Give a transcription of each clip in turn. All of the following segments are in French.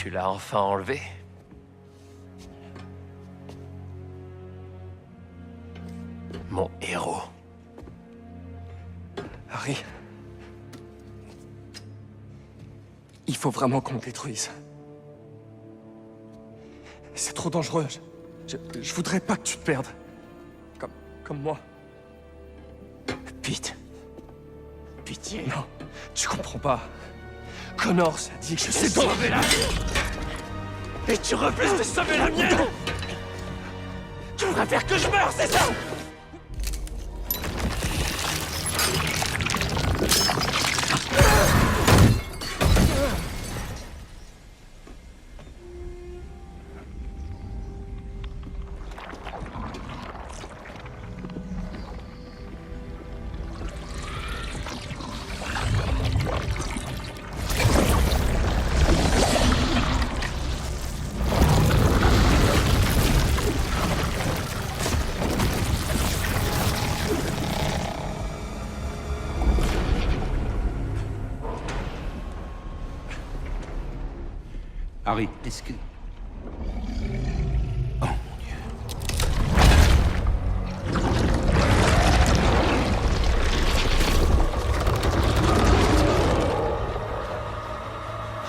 Tu l'as enfin enlevé? Mon héros. Harry... Il faut vraiment qu'on le détruise. C'est trop dangereux. Je voudrais pas que tu te perdes. Comme moi. Pete. Pitié. Non, tu comprends pas. Connors a dit que C'est sauver la mienne. Et tu refuses de sauver la mienne. Tu voudrais faire que je meure, c'est ça? Harry, est-ce que... Oh, mon Dieu.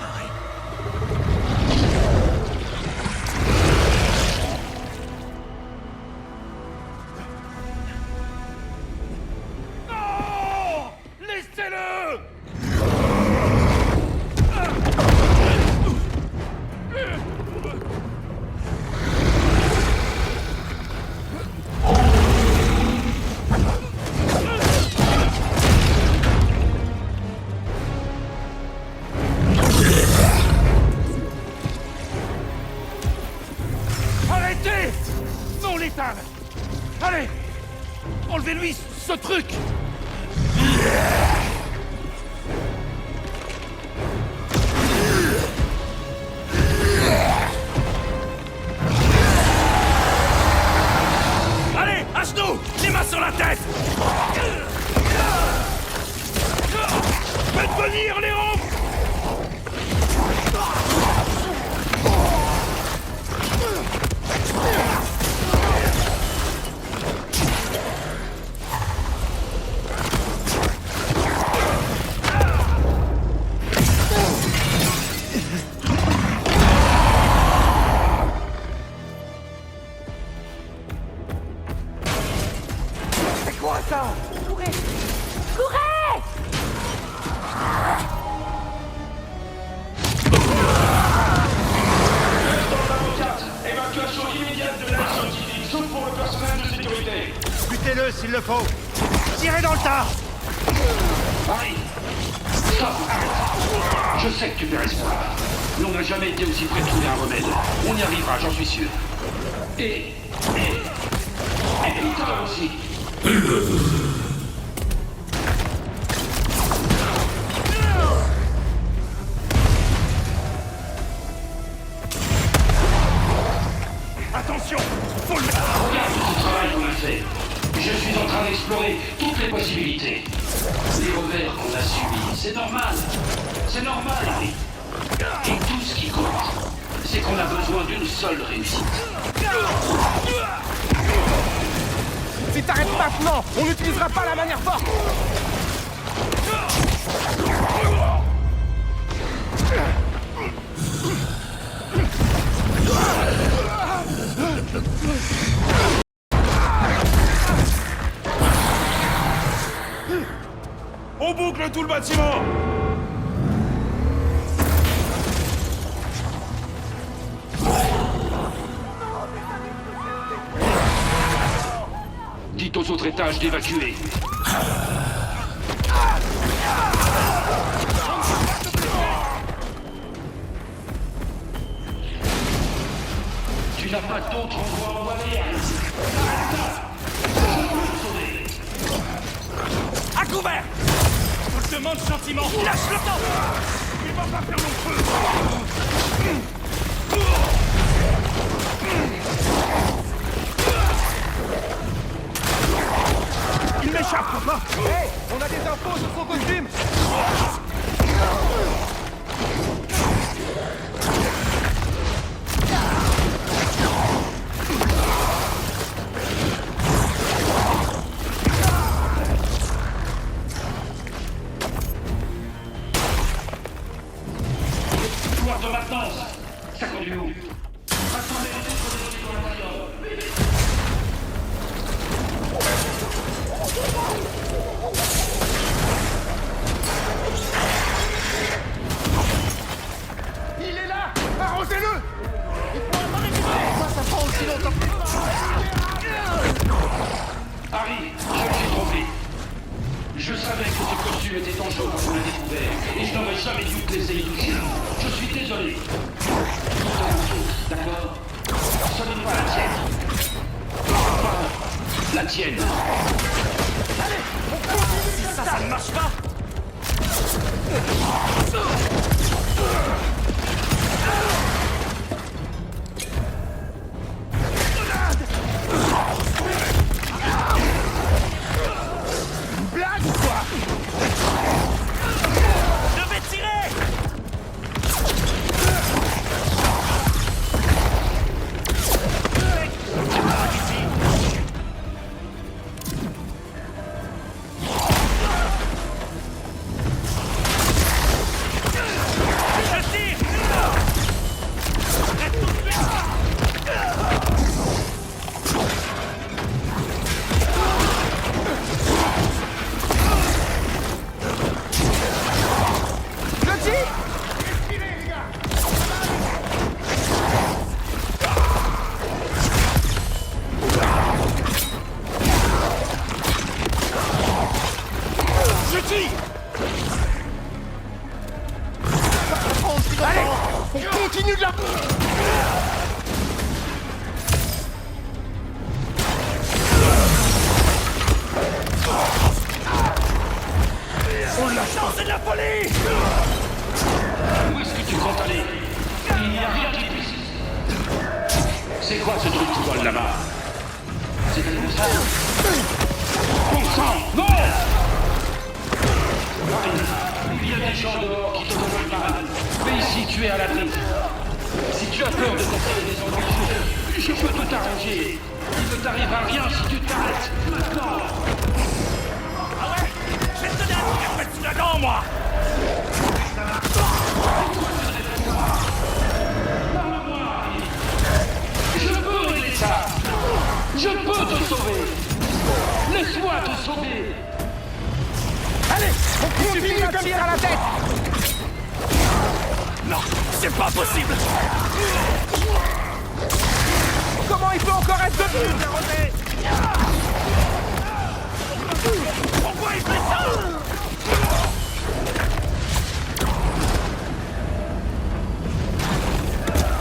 Harry. Non! Laissez-le! Arrêtez! Non, l'étale! Allez! Enlevez-lui ce truc! Allez, à genoux! Les mains sur la tête! Faites venir les ronds! C'est quoi ça? Courez! Courez! Évacuation immédiate de l'aide scientifique, sauf pour le personnel de sécurité. Butez-le s'il le faut. Tirez dans le tas. Harry! Stop! Arrête! Je sais que tu fais espoir. Mais on n'a jamais été aussi près de trouver un remède. On y arrivera, j'en suis sûr. Et Peter aussi. Attention! Faut le... Regarde tout ce travail qu'on a fait. Je suis en train d'explorer toutes les possibilités. Les revers qu'on a subis, c'est normal. C'est normal, Harry. Et tout ce qui compte, c'est qu'on a besoin d'une seule réussite. Si t'arrêtes maintenant, on n'utilisera pas la manière forte. On boucle tout le bâtiment! Dites aux autres étages d'évacuer. Tu n'as pas d'autre endroit où aller, Harry. À couvert! Je te demande gentiment! Lâche le temps! Il va pas faire long feu! Il m'échappe, papa! Hé, on a des infos sur son costume. de maintenance. Ça conduit où? Rassemblez les autres des collaborateurs. Il est là! Arrosez-le! Pourquoi ça prend aussi longtemps? Harry, je me suis trompé. Je savais que ce costume était dangereux quand on l'a découvert, et je n'aurais jamais dû te laisser y toucher. Je suis désolé. D'accord? Ce n'est pas la tienne. Pas la tienne. Si ça ne marche pas. Blague ou quoi? Je vais tirer. Je tire. Arrête tout de suite. Je tire! Respirez, les gars! Je tire. Allez! On continue de la... Non, c'est de la folie. Où est-ce que tu comptes aller? Il n'y a rien qui puisse. C'est quoi ce truc qui vole là-bas? C'est un monstre. Bon sang! Non! Il y a des gens dehors qui te veulent mal. Mais ici, tu es à l'abri. Si tu as peur de conserver des embûches, je peux tout arranger. Il ne t'arrivera rien si tu t'arrêtes maintenant. Ah ouais? Je vais te donner un petit slogan, moi. Je peux régler ça. Je peux te sauver. Laisse-moi te sauver. Allez! On continue comme ça à la tête! Non, c'est pas possible. Comment il peut encore être devenu, Rosé? Pourquoi il fait ça?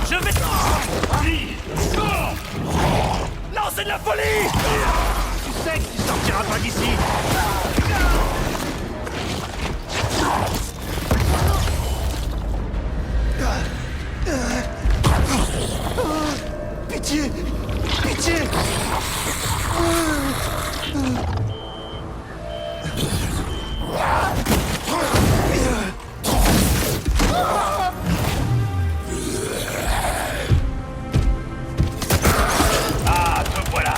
Je vais... Harry! Non! Non, c'est de la folie. Tu sais que tu sortiras pas d'ici! Pitié! Pitié! Ah, te voilà.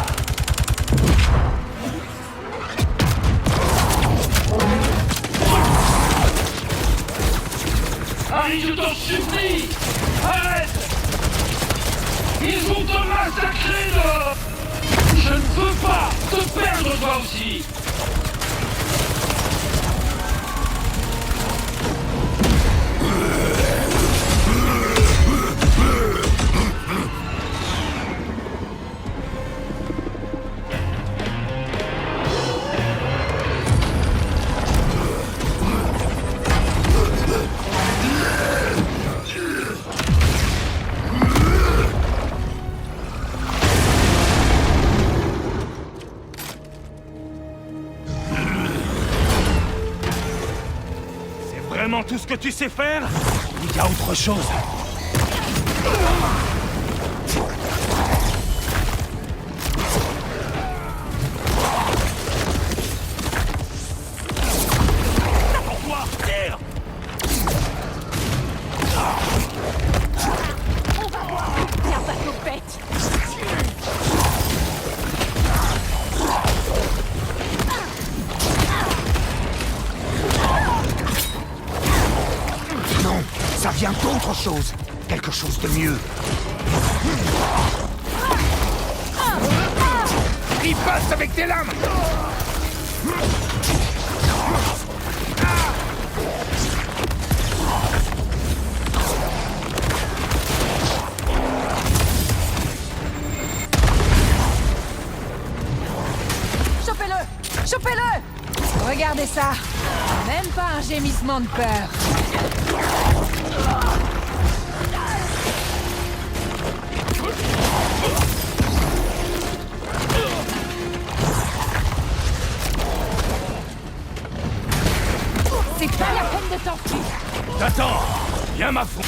Harry, je t'en supplie! Arrête! Ils vont te massacrer dehors! Je ne veux pas te perdre toi aussi! Vraiment tout ce que tu sais faire? Il y a autre chose. Pourquoi? Tire! On va voir. Tiens, pas nos bêtes. Non, ça vient d'autre chose. quelque chose de mieux. Riposte avec tes lames. Chopez-le! Chopez-le! Regardez ça! Même pas un gémissement de peur. C'est pas la peine de t'enfuir. T'attends. Viens ma fou.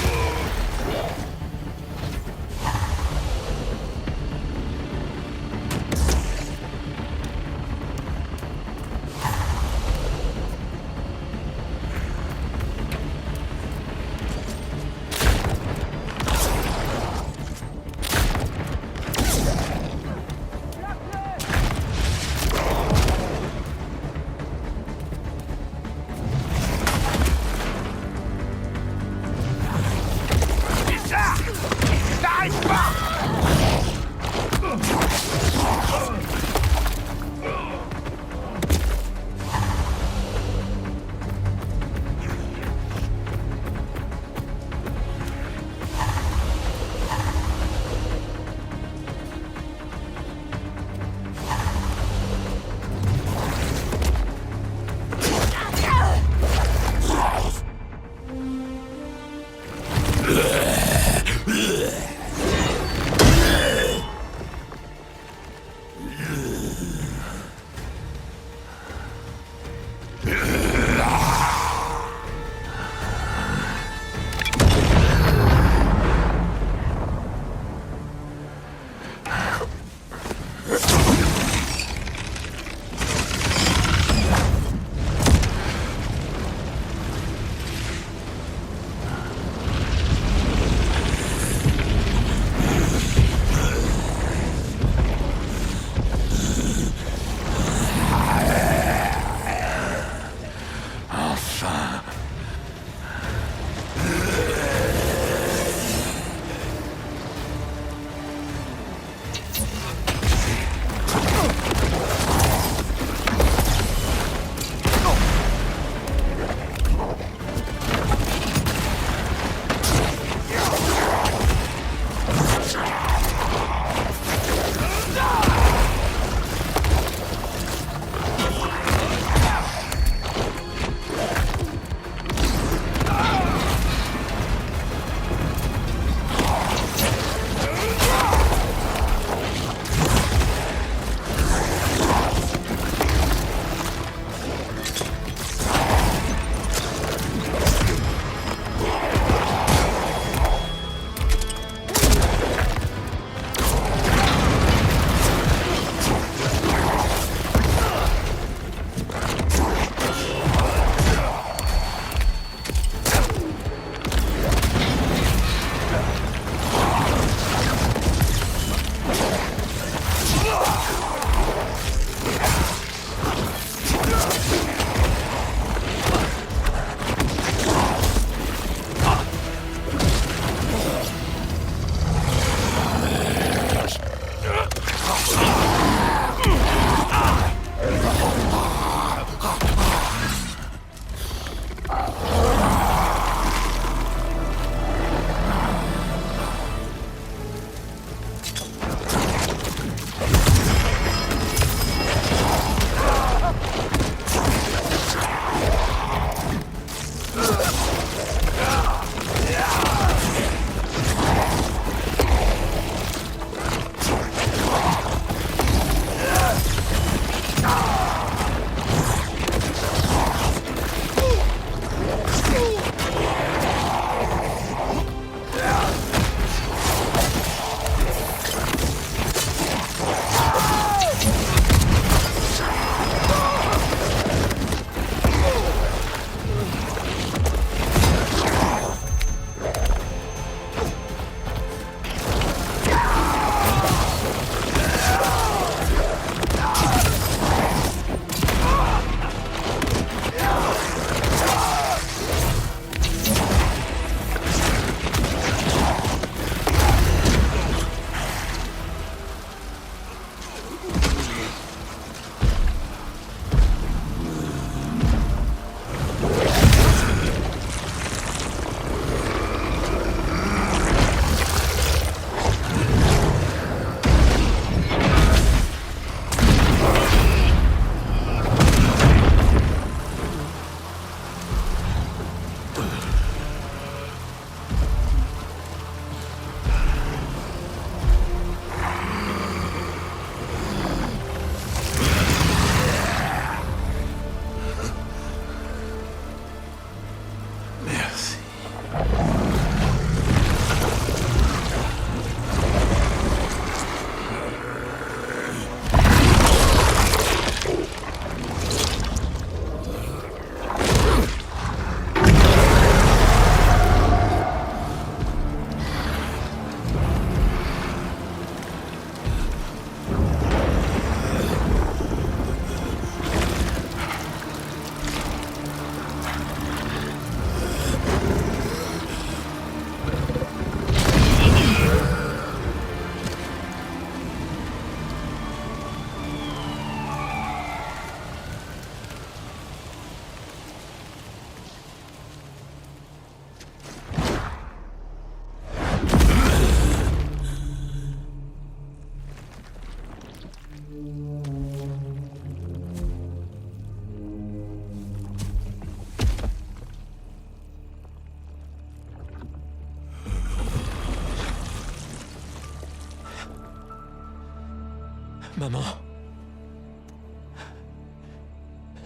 Maman.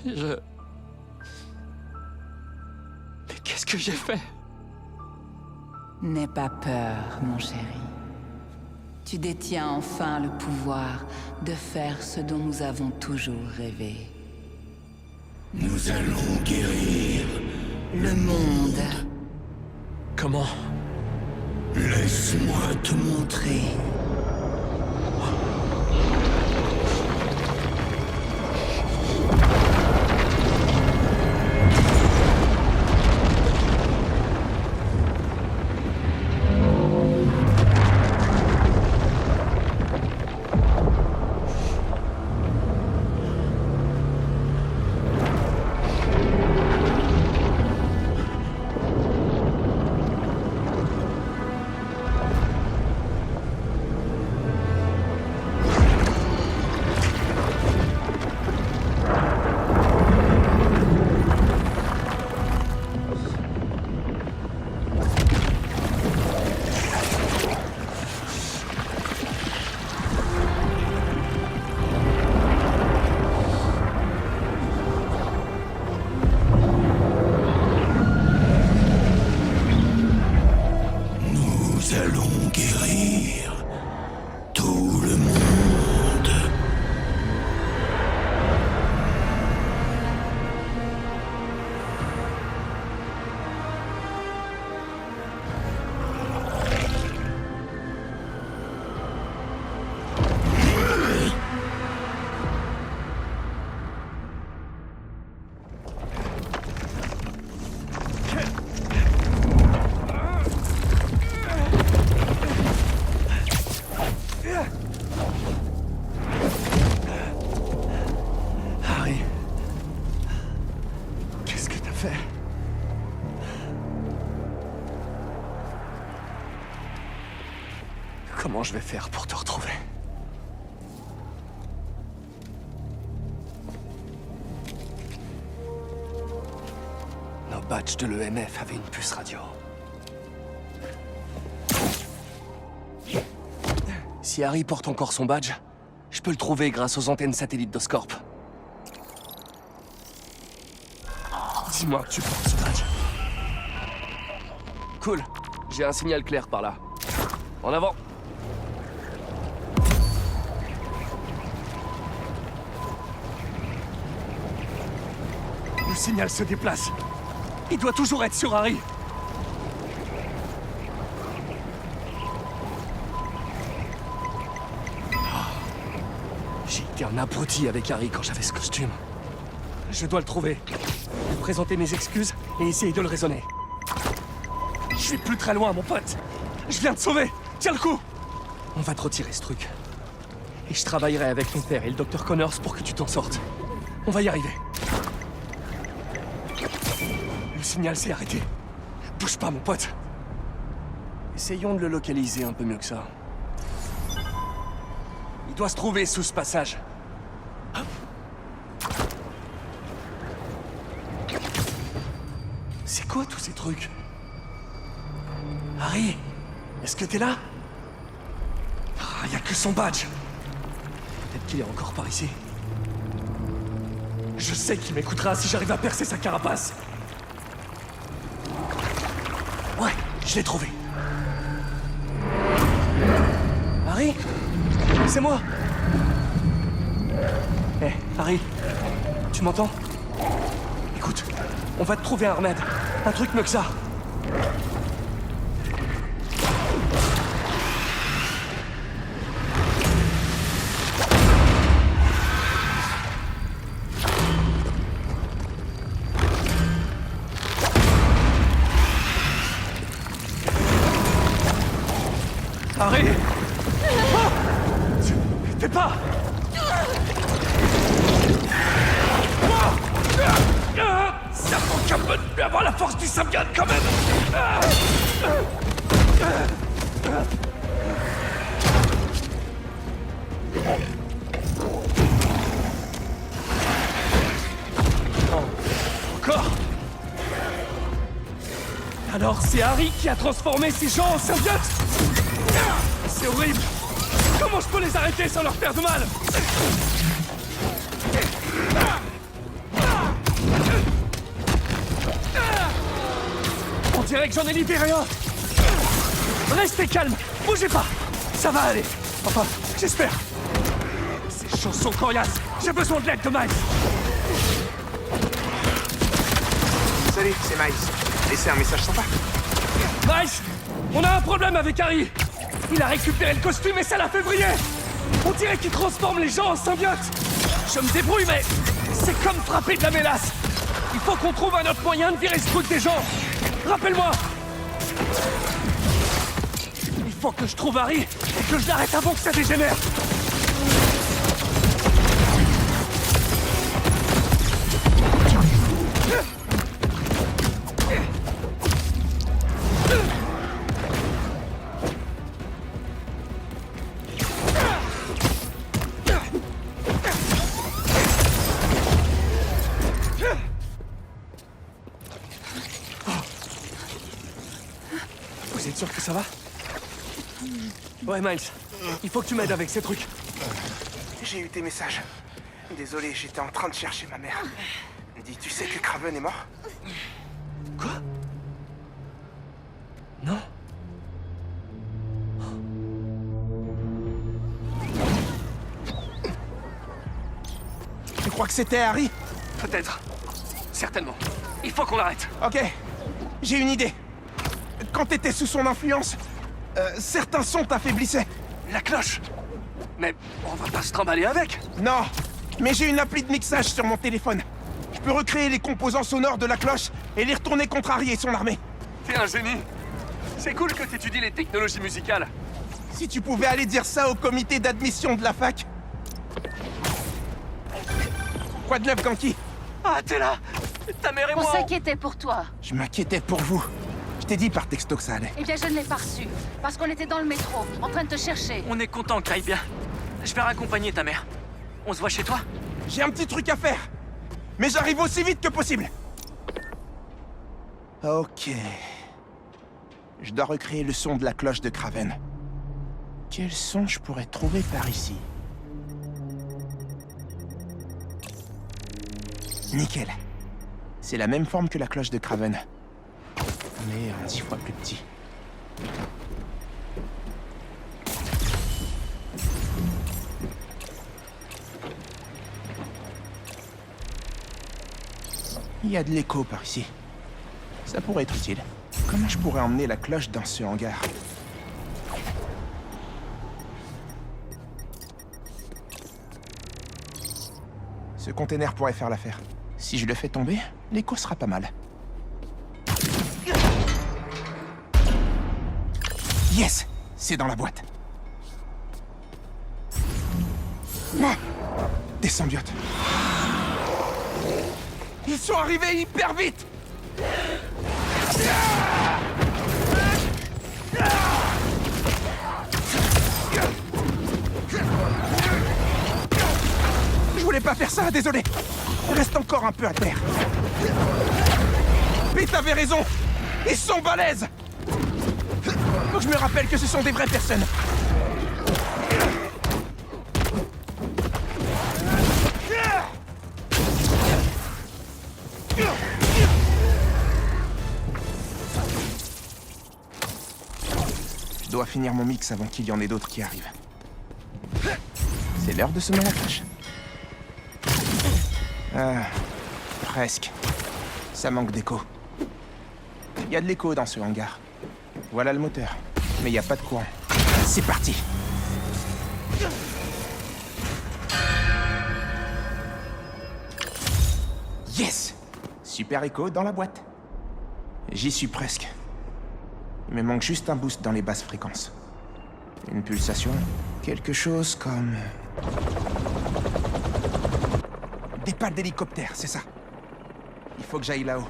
Mais qu'est-ce que j'ai fait? N'aie pas peur, mon chéri. Tu détiens enfin le pouvoir de faire ce dont nous avons toujours rêvé. Nous allons guérir Le monde. Comment? Laisse-moi te montrer. Nous allons guérir tout le monde. Harry. Qu'est-ce que t'as fait? Comment je vais faire pour te retrouver? Nos badges de l'EMF avaient une puce radio. Si Harry porte encore son badge, je peux le trouver grâce aux antennes satellites d'Oscorp. Dis-moi que tu portes ce badge. Cool. J'ai un signal clair par là. En avant. Le signal se déplace. Il doit toujours être sur Harry. J'ai été un abruti avec Harry quand j'avais ce costume. Je dois le trouver. Lui présenter mes excuses et essayer de le raisonner. Je suis plus très loin, mon pote. Je viens de sauver. Tiens le coup. On va te retirer ce truc. Et je travaillerai avec ton père et le docteur Connors pour que tu t'en sortes. On va y arriver. Le signal s'est arrêté. Bouge pas, mon pote. Essayons de le localiser un peu mieux que ça. Il doit se trouver sous ce passage. C'est quoi tous ces trucs? Harry, est-ce que t'es là? Ah, y a que son badge. Peut-être qu'il est encore par ici. Je sais qu'il m'écoutera si j'arrive à percer sa carapace. Ouais, je l'ai trouvé. Harry? C'est moi. Hé, Harry, tu m'entends? Écoute, on va te trouver un remède. Un truc mieux que ça. Harry! Oh! T'es pas! Ça manque un peu de lui avoir la force du Samghan quand même! Encore? Alors c'est Harry qui a transformé ces gens en symbiotes? C'est horrible! Comment je peux les arrêter sans leur faire de mal? On dirait que j'en ai libéré un. Restez calme, bougez pas. Ça va aller. Enfin, j'espère. Ces choses sont coriaces. J'ai besoin de l'aide de Miles. Salut, c'est Miles. Laissez un message sympa. Miles, on a un problème avec Harry. Il a récupéré le costume et ça l'a fait briller. On dirait qu'il transforme les gens en symbiotes. Je me débrouille, mais c'est comme frapper de la mélasse. Il faut qu'on trouve un autre moyen de virer ce truc des gens. Rappelle-moi. Il faut que je trouve Harry et que je l'arrête avant que ça dégénère. Vous êtes sûr que ça va? Ouais, Miles. Il faut que tu m'aides avec ces trucs. J'ai eu tes messages. Désolé, j'étais en train de chercher ma mère. Dis, tu sais que Kraven est mort? Quoi? Non? Tu crois que c'était Harry? Peut-être. Certainement. Il faut qu'on l'arrête. Ok, j'ai une idée. Quand t'étais sous son influence, certains sons t'affaiblissaient. La cloche. Mais on va pas se trimballer avec. Non, mais j'ai une appli de mixage sur mon téléphone. Je peux recréer les composants sonores de la cloche et les retourner contre Harry et son armée. T'es un génie. C'est cool que t'étudies les technologies musicales. Si tu pouvais aller dire ça au comité d'admission de la fac. Quoi de neuf, Ganki? Ah, t'es là. Ta mère et On moi. s'inquiétait pour toi. Je m'inquiétais pour vous. Je t'ai dit par texto que ça allait. Eh bien, je ne l'ai pas reçu. Parce qu'on était dans le métro, en train de te chercher. On est content que t'ailles bien. Je vais raccompagner ta mère. On se voit chez toi? J'ai un petit truc à faire. Mais j'arrive aussi vite que possible. Ok. Je dois recréer le son de la cloche de Kraven. Quel son je pourrais trouver par ici? Nickel. C'est la même forme que la cloche de Kraven. Mais en 10 fois plus petit. Il y a de l'écho par ici. Ça pourrait être utile. Comment je pourrais emmener la cloche dans ce hangar? Ce container pourrait faire l'affaire. Si je le fais tomber, l'écho sera pas mal. Yes! C'est dans la boîte. Des symbiotes. Ils sont arrivés hyper vite! Je voulais pas faire ça, désolé. Reste encore un peu à terre. Mais t'avais raison! Ils sont balèzes! Faut que je me rappelle que ce sont des vraies personnes. Je dois finir mon mix avant qu'il y en ait d'autres qui arrivent. C'est l'heure de semer la tâche. Ah, presque. Ça manque d'écho. Il y a de l'écho dans ce hangar. Voilà le moteur. Mais il n'y a pas de courant. C'est parti. Yes! Super écho dans la boîte. J'y suis presque. Il me manque juste un boost dans les basses fréquences. Une pulsation, quelque chose comme... Des pales d'hélicoptère, c'est ça. Il faut que j'aille là-haut.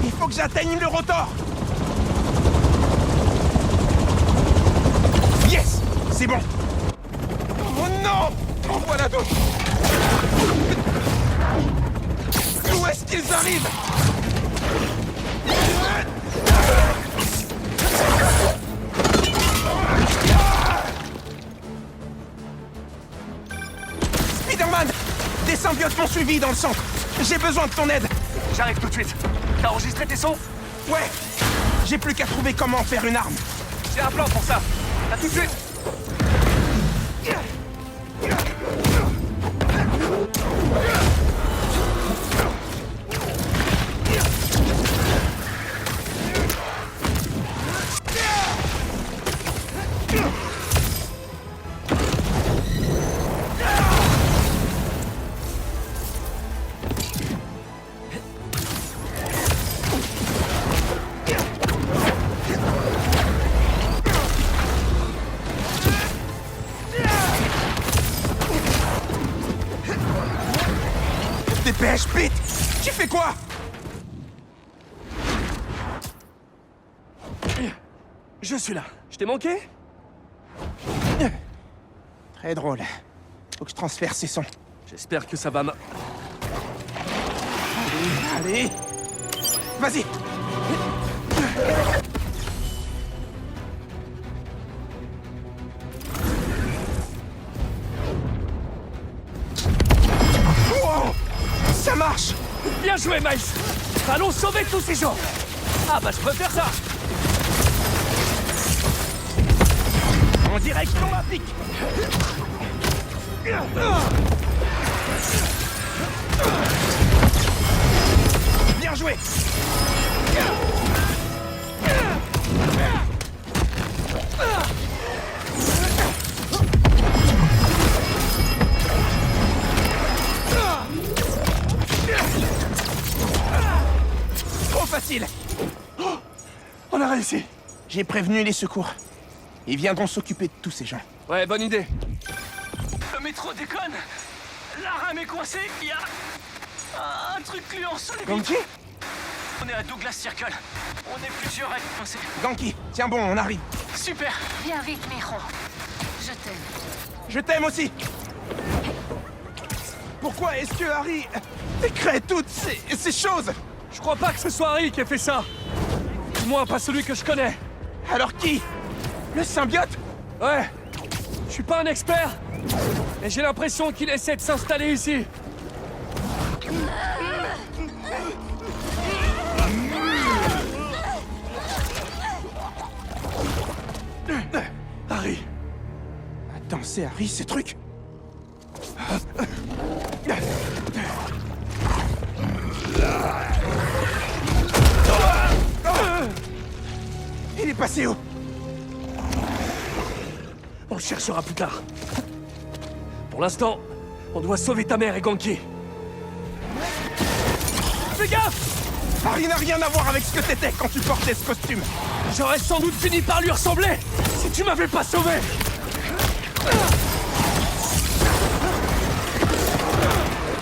Il faut que j'atteigne le rotor. c'est bon. Oh non! En voilà d'autres! Où est-ce qu'ils arrivent? Spider-Man! Des symbiotes m'ont suivi dans le centre. J'ai besoin de ton aide. J'arrive tout de suite. T'as enregistré tes sons? Ouais. J'ai plus qu'à trouver comment en faire une arme. J'ai un plan pour ça. À tout de suite. Dépêche, Pete! Tu fais quoi? Je suis là. Je t'ai manqué? Très drôle. Faut que je transfère ces sons. J'espère que ça va Allez! Vas-y! Wow! Ça marche! Bien joué, Miles. Allons sauver tous ces gens. Ah bah je préfère ça. En direction à pic! Bien joué! Trop facile! On a réussi. J'ai prévenu les secours. Ils viendront s'occuper de tous ces gens. Ouais, bonne idée. Le métro déconne. La rame est coincée. Il y a un truc gluant sur les Ganki? On est à Douglas Circle. On est plusieurs à être coincés. Ganki, tiens bon, on arrive. Super. Viens vite, Miron. Je t'aime. Je t'aime aussi. Pourquoi est-ce que Harry décrète toutes ces choses? Je crois pas que ce soit Harry qui ait fait ça. Du moins, pas celui que je connais. Alors qui? Le symbiote? Ouais. Je suis pas un expert. Mais j'ai l'impression qu'il essaie de s'installer ici. Harry. Attends, c'est Harry, ces trucs? Il est passé où? On le cherchera plus tard. Pour l'instant, on doit sauver ta mère et Ganki. Fais gaffe! Harry n'a rien à voir avec ce que t'étais quand tu portais ce costume. J'aurais sans doute fini par lui ressembler si tu m'avais pas sauvé!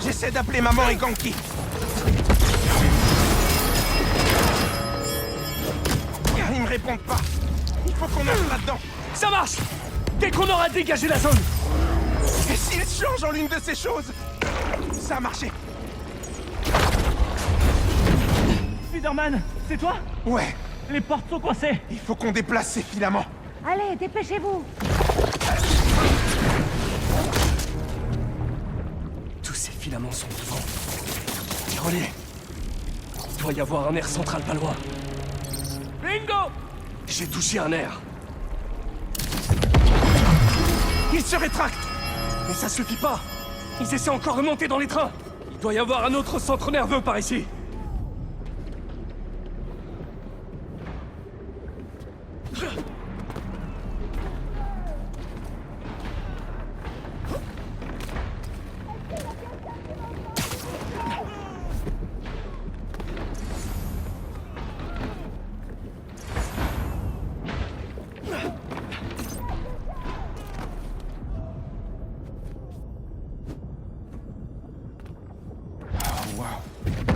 J'essaie d'appeler maman et Ganki. Ils me répondent pas. Il faut qu'on entre là-dedans. Ça marche! Dès qu'on aura dégagé la zone! Et s'il change en l'une de ces choses? Ça a marché. Spider-Man, c'est toi? Ouais, Les portes sont coincées. il faut qu'on déplace ces filaments. Allez, dépêchez-vous. Tous ces filaments sont devant. Les relais. Il doit y avoir un air central pas loin. Bingo! J'ai touché un air. Il se rétracte. Mais ça suffit pas. Ils essaient encore de monter dans les trains. Il doit y avoir un autre centre nerveux par ici.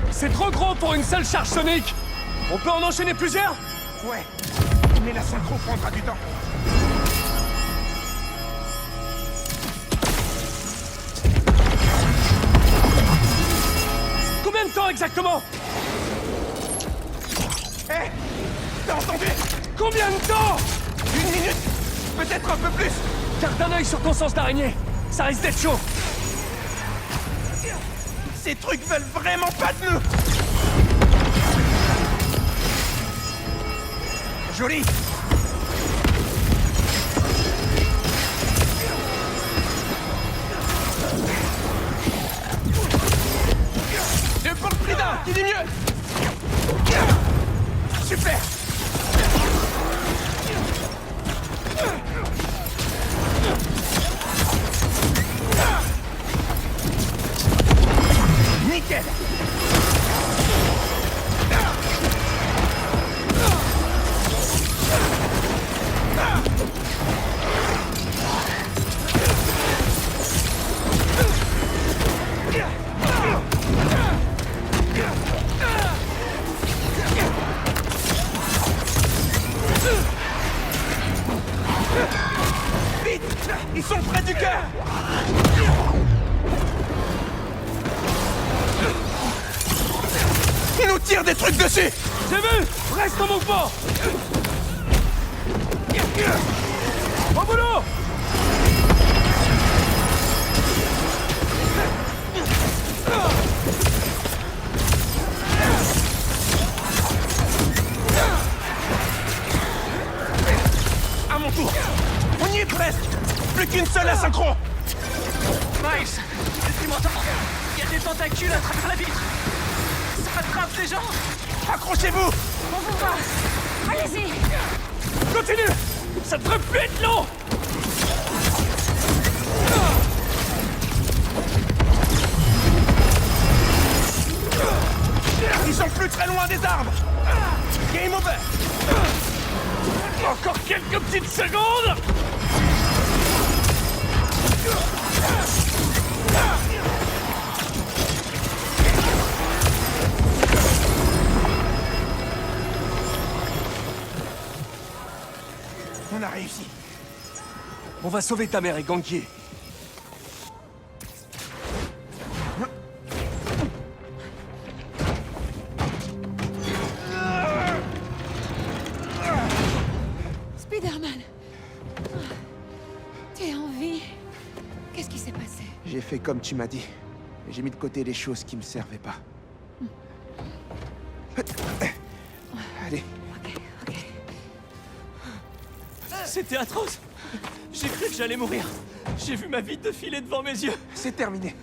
C'est trop gros pour une seule charge sonique. On peut en enchaîner plusieurs? Ouais, mais la synchro prendra du temps. de temps exactement? Hé! T'as entendu? Combien de temps? 1 minute! Peut-être un peu plus! Garde un œil sur ton sens d'araignée. Ça risque d'être chaud. Ces trucs veulent vraiment pas de nous! Joli! Deux pour le prix d'un! Qui dit mieux? Super! Nickel! Vite! Ils sont près du cœur! Ils nous tirent des trucs dessus! J'ai vu! Reste en mouvement! Au boulot! À mon tour! On y est presque! Plus qu'une seule asynchro! Miles, tu m'entends? Il y a des tentacules à travers la vitre. Ça attrape des gens. Accrochez-vous! On vous voit. Allez-y. Continue! Ça devrait plus être long! Ils sont plus très loin des arbres! Game over! Encore quelques petites secondes! On a réussi. On va sauver ta mère et Ganke. Spider-Man. Tu es en vie. Qu'est-ce qui s'est passé? J'ai fait comme tu m'as dit. J'ai mis de côté les choses qui me servaient pas. Allez. Ok. C'était atroce. J'ai cru que j'allais mourir. J'ai vu ma vie défiler devant mes yeux. C'est terminé.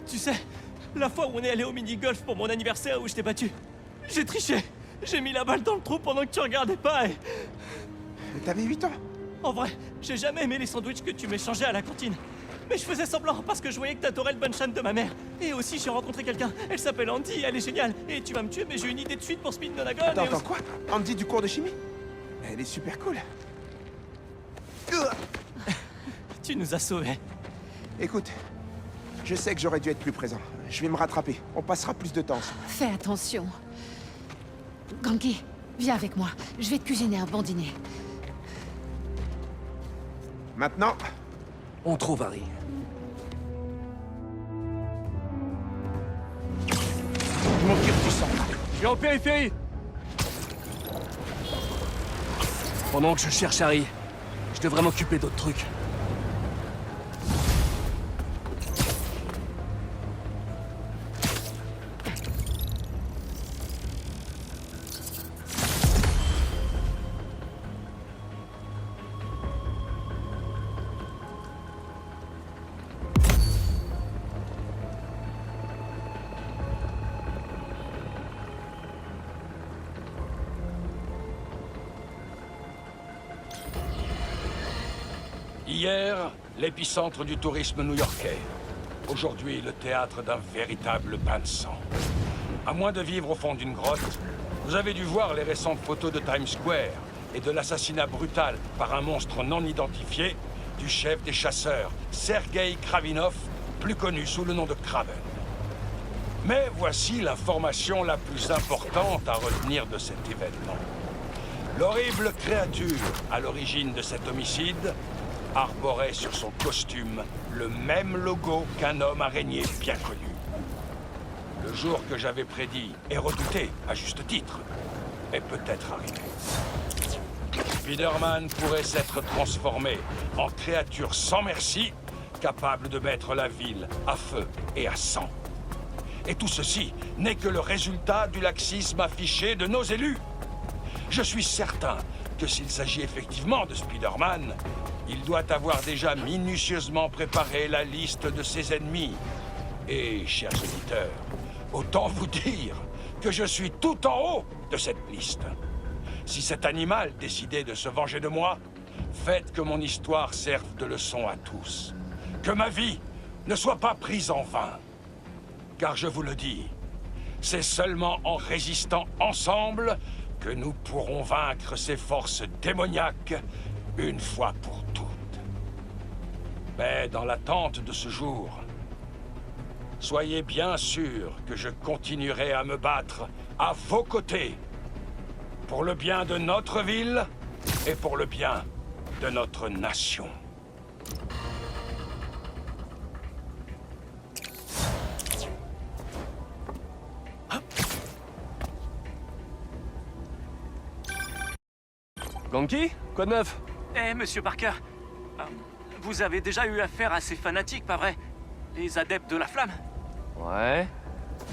Tu sais, la fois où on est allé au mini-golf pour mon anniversaire où je t'ai battu, j'ai triché. J'ai mis la balle dans le trou pendant que tu regardais pas et... T'avais 8 ans. En vrai, j'ai jamais aimé les sandwichs que tu m'échangeais à la cantine. Mais je faisais semblant parce que je voyais que t'adorais le banchan de ma mère. Et aussi, j'ai rencontré quelqu'un. Elle s'appelle Andy, elle est géniale. Et tu vas me tuer, mais j'ai une idée de suite pour Speed Nonagon. Attends, quoi? Andy du cours de chimie? Elle est super cool. Tu nous as sauvés. Écoute, je sais que j'aurais dû être plus présent. Je vais me rattraper. On passera plus de temps ensemble. Fais attention. Ganke, viens avec moi. Je vais te cuisiner un bon dîner. Maintenant, On trouve Harry. je m'occupe du sang. Je suis en périphérie. Pendant que je cherche Harry, je devrais m'occuper d'autres trucs. Hier, l'épicentre du tourisme new-yorkais. Aujourd'hui, le théâtre d'un véritable bain de sang. À moins de vivre au fond d'une grotte, vous avez dû voir les récentes photos de Times Square et de l'assassinat brutal par un monstre non identifié du chef des chasseurs, Sergei Kravinov, plus connu sous le nom de Kraven. Mais voici l'information la plus importante à retenir de cet événement. L'horrible créature à l'origine de cet homicide arborait sur son costume le même logo qu'un homme araignée bien connu. Le jour que j'avais prédit et redouté, à juste titre, est peut-être arrivé. Spider-Man pourrait s'être transformé en créature sans merci, capable de mettre la ville à feu et à sang. Et tout ceci n'est que le résultat du laxisme affiché de nos élus. Je suis certain que s'il s'agit effectivement de Spider-Man, il doit avoir déjà minutieusement préparé la liste de ses ennemis. Et, chers auditeurs, autant vous dire que je suis tout en haut de cette liste. Si cet animal décidait de se venger de moi, faites que mon histoire serve de leçon à tous. Que ma vie ne soit pas prise en vain. Car je vous le dis, c'est seulement en résistant ensemble que nous pourrons vaincre ces forces démoniaques une fois pour toutes. Mais dans l'attente de ce jour, soyez bien sûrs que je continuerai à me battre à vos côtés, pour le bien de notre ville et pour le bien de notre nation. Ganke, quoi de neuf? Eh, monsieur Parker, vous avez déjà eu affaire à ces fanatiques, pas vrai? Les adeptes de la flamme? Ouais.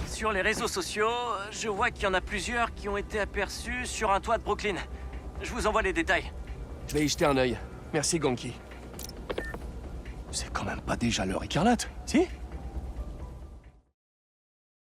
Sur les réseaux sociaux, je vois qu'il y en a plusieurs qui ont été aperçus sur un toit de Brooklyn. Je vous envoie les détails. Je vais y jeter un œil. Merci, Ganke. C'est quand même pas déjà l'heure écarlate, si?